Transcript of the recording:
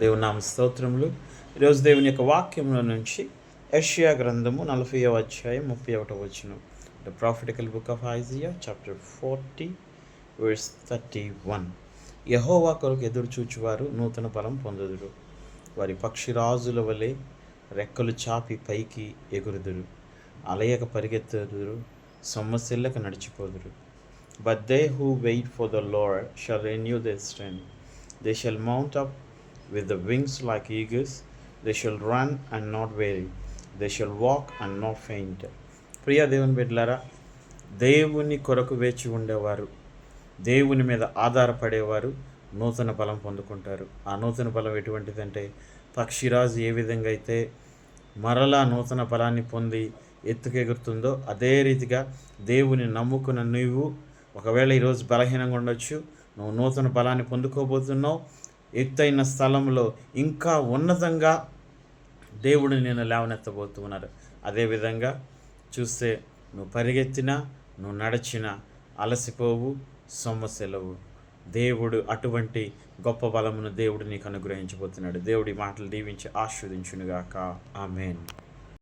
దేవుని నామ స్తోత్రములు. ఈరోజు దేవుని యొక్క వాక్యంలో నుంచి యెషయా గ్రంథము 40వ అధ్యాయం 31వ వచనం. The prophetical book of Isaiah chapter 40 verse 31. యెహోవా కొరకు ఎదురు చూచువారు నూతన బలం పొందుదురు. వారి పక్షిరాజుల వలె రెక్కలు చాపి పైకి ఎగురుదురు. అలయక పరిగెత్తుదురు, సొమ్మసిల్లక నడిచిపోదురు. But they who wait for the Lord shall renew their strength. They shall mount up with the wings like eagles. They shall run and not weary. They shall walk and not faint. ప్రియ దేవుని బిడ్డలారా, దేవుని కొరకు వేచి ఉండేవారు, దేవుని మీద ఆధారపడేవారు నూతన బలం పొందుకుంటారు. ఆ నూతన బలం ఎటువంటిదంటే, పక్షిరాజు ఏ విధంగా అయితే మరలా నూతన బలాన్ని పొంది ఎత్తుకెగురుతుందో అదే రీతిగా దేవుని నమ్ముకున్న నీవు ఒకవేళ ఈరోజు బలహీనంగా ఉండొచ్చు, నువ్వు నూతన బలాన్ని పొందుకోబోతున్నావు. ఎత్తైన స్థలంలో ఇంకా ఉన్నతంగా దేవుడు నేను లేవనెత్తబోతున్నారు. అదేవిధంగా చూస్తే నువ్వు పరిగెత్తినా, నువ్వు నడిచినా అలసిపోవు, సొమ్మసిల్లవు. దేవుడు అటువంటి గొప్ప బలమును దేవుడు నీకు అనుగ్రహించబోతున్నాడు. దేవుడి మాటలు దీవించి ఆశీర్వదించునుగాక. ఆమేన్.